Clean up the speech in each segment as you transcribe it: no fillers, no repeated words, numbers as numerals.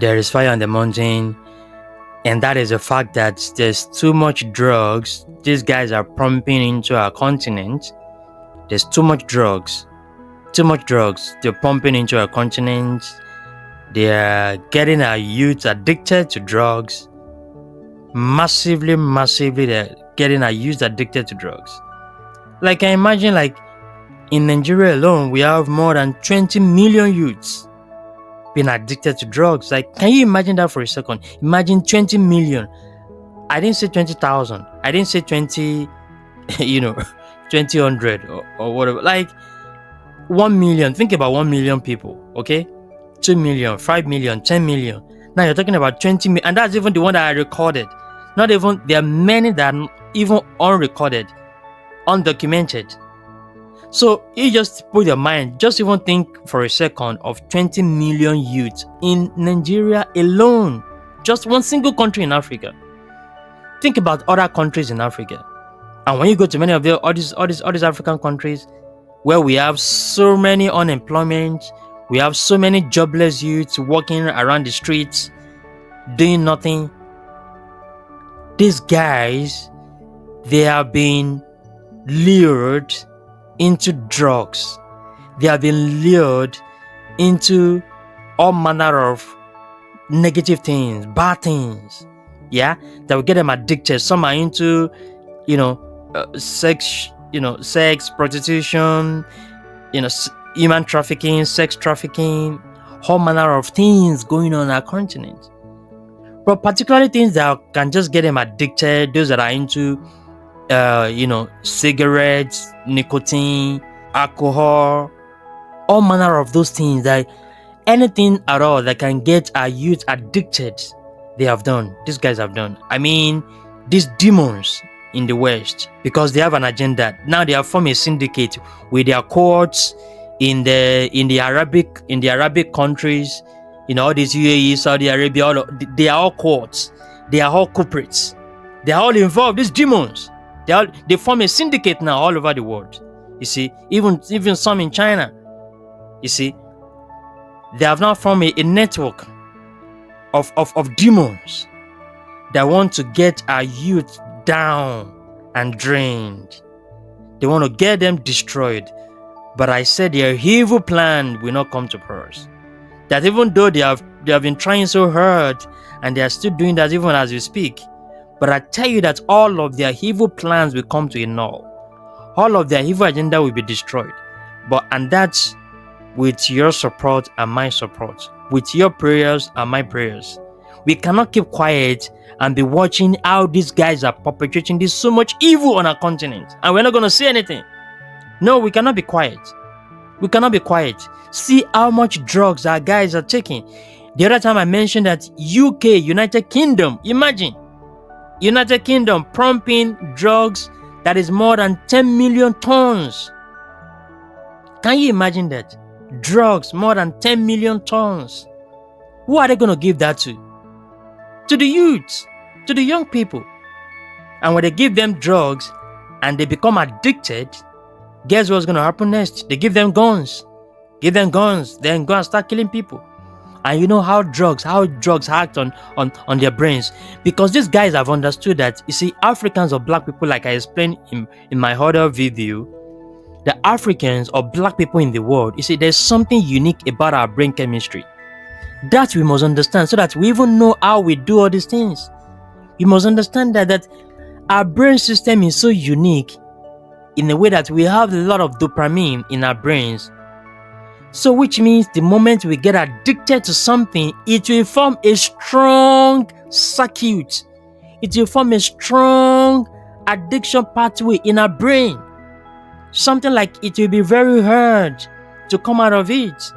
There is fire on the mountain, and that is the fact that there's too much drugs these guys are pumping into our continent. There's too much drugs. Too much drugs they're pumping into our continent. They're getting our youth addicted to drugs. Massively, they're getting our youth addicted to drugs. Like, I imagine, like, in Nigeria alone, we have more than 20 million youths being addicted to drugs. Like, can you imagine that for a second? Imagine 20 million. I didn't say 20,000. I didn't say 20, 2000 or whatever. Like, 1 million. Think about 1 million people, okay? 2 million, 5 million, 10 million. Now you're talking about 20 million, and that's even the one that I recorded. Not even, there are many that are even unrecorded, undocumented. So you just put your mind, just even think for a second of 20 million youths in Nigeria alone. Just one single country in Africa. Think about other countries in Africa. And when you go to many of all these African countries where we have so many unemployment, we have so many jobless youths walking around the streets, doing nothing. These guys, they have been lured into drugs. They have been lured into all manner of negative things, bad things, that will get them addicted. Some are into, sex, prostitution, human trafficking, sex trafficking, all manner of things going on our continent. But particularly things that can just get them addicted, those that are into cigarettes, nicotine, alcohol, all manner of those things, that anything at all that can get our youth addicted, they have done. These guys have done. I mean, these demons in the West, because they have an agenda. Now they have formed a syndicate with their courts in the Arabic countries, all these UAE, Saudi Arabia, they are all courts. They are all culprits. They are all involved. These demons. They form a syndicate now all over the world. You see, even some in China. You see, they have now formed a network of demons that want to get our youth down and drained. They want to get them destroyed. But I said their evil plan will not come to pass. That even though they have been trying so hard, and they are still doing that even as we speak, but I tell you that all of their evil plans will come to a null. All of their evil agenda will be destroyed. And that's with your support and my support, with your prayers and my prayers. We cannot keep quiet and be watching how these guys are perpetrating this so much evil on our continent, and we're not going to say anything. No, we cannot be quiet. We cannot be quiet. See how much drugs our guys are taking. The other time I mentioned that UK, United Kingdom, imagine, United Kingdom pumping drugs that is more than 10 million tons. Can you imagine that? Drugs, more than 10 million tons. Who are they going to give that to? To the youths, to the young people. And when they give them drugs and they become addicted, guess what's going to happen next? They give them guns. Then go and start killing people. And you know how drugs act on their brains. Because these guys have understood that, you see, Africans or black people, like I explained in my other video, the Africans or black people in the world, you see, there's something unique about our brain chemistry. That we must understand, so that we even know how we do all these things. We must understand that our brain system is so unique in the way that we have a lot of dopamine in our brains. So which means the moment we get addicted to something, it will form a strong circuit. It will form a strong addiction pathway in our brain. Something like it will be very hard to come out of it.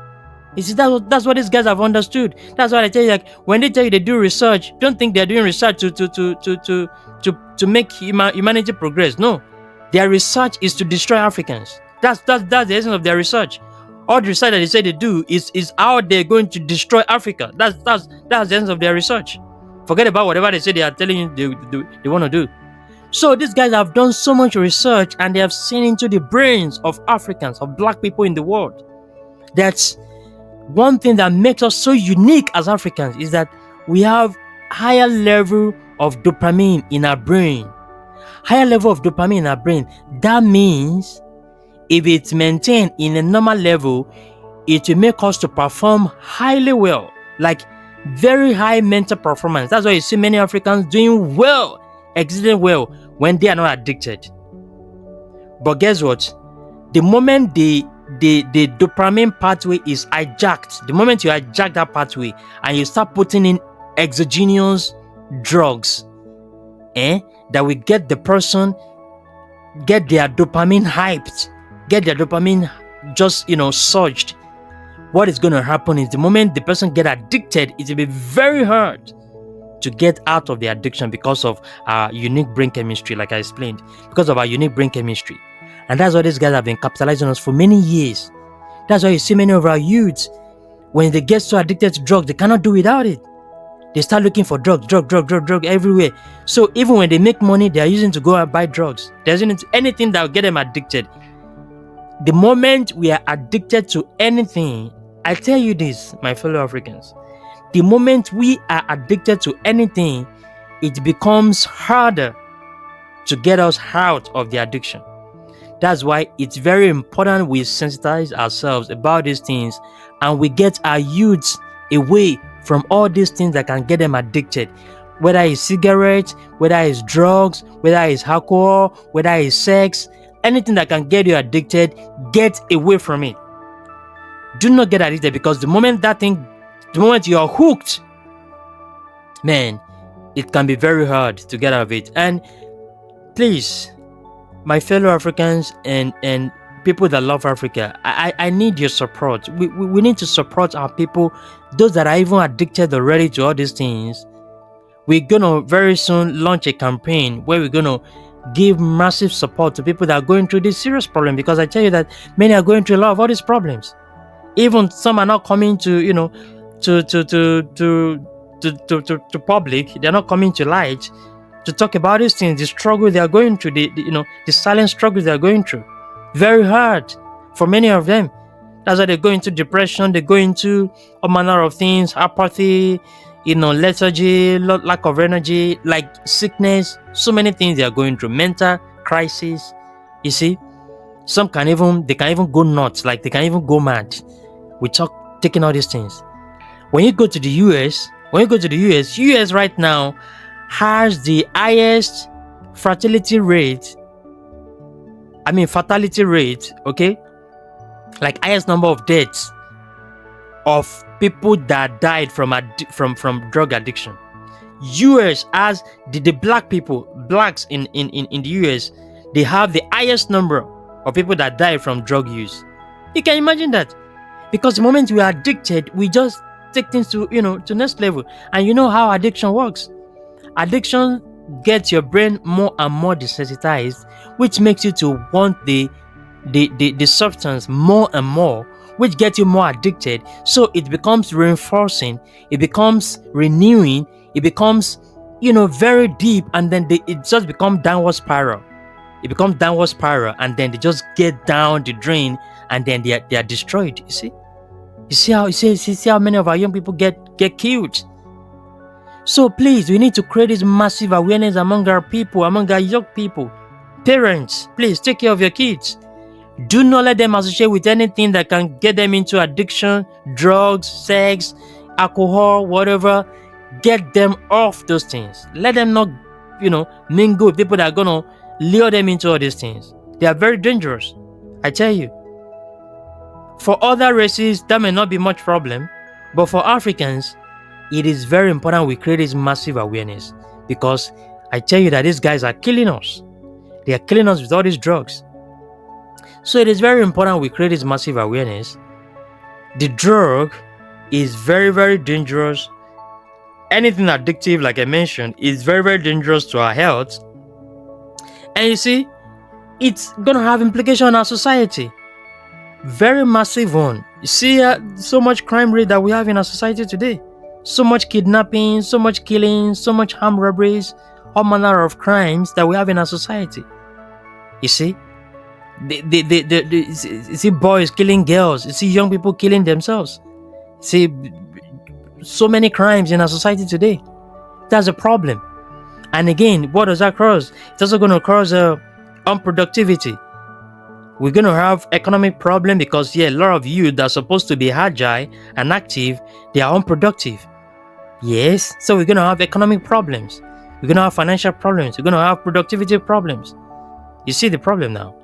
You see, that's what these guys have understood. That's why I tell you, like, when they tell you they do research, don't think they're doing research to make humanity progress. No, their research is to destroy Africans. That's the essence of their research. All the research that they say they do is how they're going to destroy Africa. That's the essence of their research. Forget about whatever they say they are telling you they want to do. So these guys have done so much research, and they have seen into the brains of Africans, of black people in the world, that one thing that makes us so unique as Africans is that we have higher level of dopamine in our brain. Higher level of dopamine in our brain. That means if it's maintained in a normal level, it will make us to perform highly well, like very high mental performance. That's why you see many Africans doing well, exiting well when they are not addicted. But guess what? The moment the dopamine pathway is hijacked, the moment you hijack that pathway and you start putting in exogenous drugs, that will get the person, get their dopamine hyped, get their dopamine just, surged. What is going to happen is the moment the person get addicted, it will be very hard to get out of the addiction because of our unique brain chemistry, like I explained, because of our unique brain chemistry. And that's why these guys have been capitalizing on us for many years. That's why you see many of our youths, when they get so addicted to drugs, they cannot do without it. They start looking for drug everywhere. So even when they make money, they are using to go and buy drugs. There isn't anything that will get them addicted. The moment we are addicted to anything, I tell you this, my fellow Africans, the moment we are addicted to anything, it becomes harder to get us out of the addiction. That's why it's very important we sensitize ourselves about these things and we get our youths away from all these things that can get them addicted. Whether it's cigarettes, whether it's drugs, whether it's alcohol, whether it's sex, anything that can get you addicted, get away from it. Do not get addicted, because the moment you are hooked, man, it can be very hard to get out of it. And please, my fellow Africans and people that love Africa, I need your support. We need to support our people, those that are even addicted already to all these things. We're gonna very soon launch a campaign where we're gonna give massive support to people that are going through this serious problem, because I tell you that many are going through a lot of all these problems. Even some are not coming to to public. They're not coming to light to talk about these things, the struggle they are going through, the silent struggles they are going through. Very hard for many of them. That's why they go into depression, they go into all manner of things, apathy, lethargy, lack of energy, like sickness, so many things they are going through, mental crisis. You see, some can even go nuts, like they can even go mad. We taking all these things. When you go to the US, US right now has the highest fatality rate, okay? Like highest number of deaths of people that died from drug addiction. US has the blacks in the US, they have the highest number of people that die from drug use. You can imagine that. Because the moment we are addicted, we just take things to next level. And you know how addiction works. Addiction gets your brain more and more desensitized, which makes you to want the substance more and more, which gets you more addicted. So it becomes reinforcing, it becomes renewing, it becomes very deep, and then it just becomes downward spiral. It becomes downward spiral, and then they just get down the drain, and then they are destroyed. You see how many of our young people get killed. So please, we need to create this massive awareness among our people, among our young people. Parents, please take care of your kids. Do not let them associate with anything that can get them into addiction, drugs, sex, alcohol, whatever. Get them off those things. Let them not, mingle with people that are gonna lure them into all these things. They are very dangerous, I tell you. For other races, that may not be much problem, but for Africans, it is very important we create this massive awareness, because I tell you that these guys are killing us. They are killing us with all these drugs. So it is very important we create this massive awareness. The drug is very, very dangerous. Anything addictive, like I mentioned, is very, very dangerous to our health. And you see, it's gonna have implication on our society. Very massive one. You see so much crime rate that we have in our society today. So much kidnapping, so much killing, so much armed robberies, all manner of crimes that we have in our society. You see, you see boys killing girls. You see young people killing themselves. See, so many crimes in our society today. That's a problem. And again, what does that cause? It's also going to cause unproductivity. We're going to have economic problem because a lot of youth that are supposed to be agile and active, they are unproductive. Yes, so we're going to have economic problems. We're going to have financial problems. We're going to have productivity problems. You see the problem now.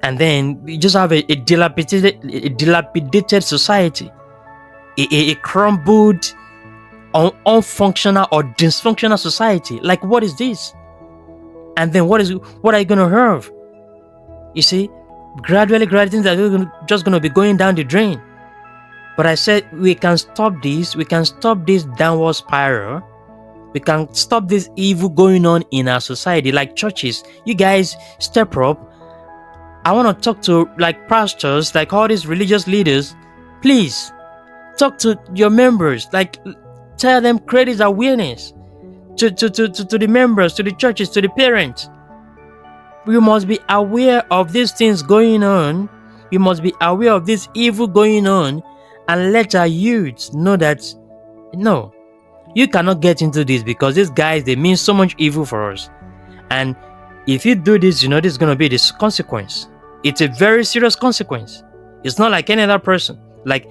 And then we just have a dilapidated society, a crumbled, unfunctional or dysfunctional society. Like, what is this? And then what are you going to have? You see, gradually things are just going to be going down the drain. But I said we can stop this. We can stop this downward spiral. We can stop this evil going on in our society. Like churches, you guys step up. I want to talk to like pastors, like all these religious leaders. Please talk to your members. Like, tell them, create this awareness to the members, to the churches, to the parents. We must be aware of these things going on. We must be aware of this evil going on and let our youths know that no, you cannot get into this because these guys, they mean so much evil for us. And if you do this, this is going to be this consequence. It's a very serious consequence. It's not like any other person. Like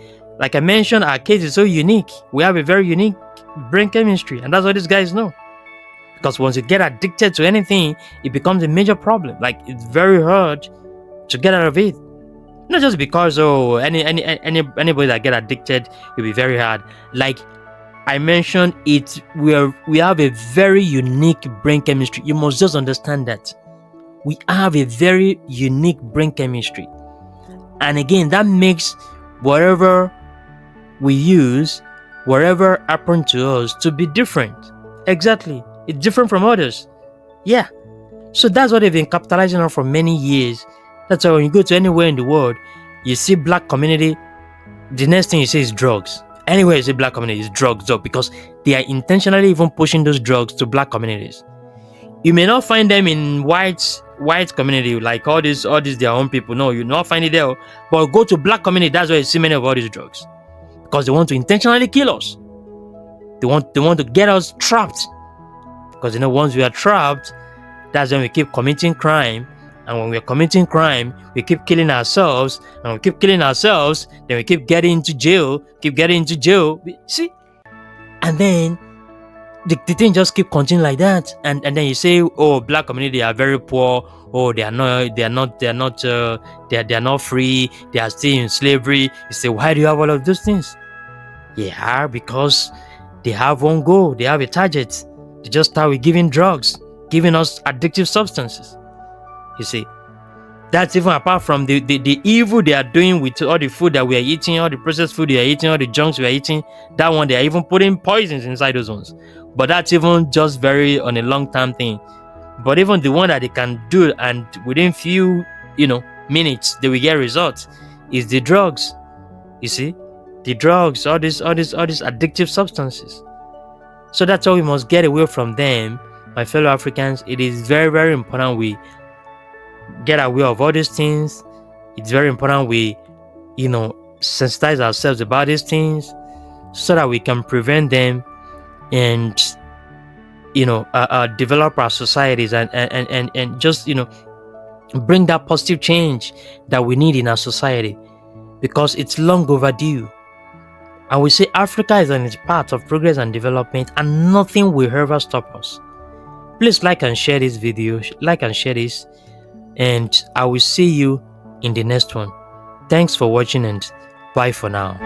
I mentioned, our case is so unique. We have a very unique brain chemistry, and that's what these guys know. Because once you get addicted to anything, it becomes a major problem. Like, it's very hard to get out of it. Not just because anybody that get addicted will be very hard. Like I mentioned, we have a very unique brain chemistry. You must just understand that we have a very unique brain chemistry, and again, that makes whatever we use, whatever happened to us, to be different. Exactly, it's different from others. Yeah, so that's what they've been capitalizing on for many years. That's why when you go to anywhere in the world, you see black community, the next thing you see is drugs. Anywhere you see black community, is drugs up, because they are intentionally even pushing those drugs to black communities. You may not find them in white community, like all these their own people. No, you not find it there. But go to black community, that's where you see many of all these drugs. Because they want to intentionally kill us. They want to get us trapped. Because once we are trapped, that's when we keep committing crime. And when we're committing crime, we keep killing ourselves. And we keep killing ourselves, then we keep getting into jail. See? And then the thing just keep continuing like that. And then you say, oh, black community are very poor. Oh, they are not free. They are still in slavery. You say, why do you have all of those things? Yeah, because they have one goal. They have a target. They just start with giving drugs, giving us addictive substances. You see, that's even apart from the evil they are doing with all the food that we are eating, all the processed food we are eating, all the junks we are eating. That one, they are even putting poisons inside those ones. But that's even just very on a long-term thing. But even the one that they can do, and within few, minutes, they will get results, is the drugs. You see, the drugs, all these addictive substances. So that's how we must get away from them, my fellow Africans. It is very, very important we get aware of all these things. It's very important we, sensitize ourselves about these things so that we can prevent them and, develop our societies and just, bring that positive change that we need in our society, because it's long overdue. And we say Africa is on its path of progress and development, and nothing will ever stop us. Please like and share this video, and I will see you in the next one. Thanks for watching, and bye for now.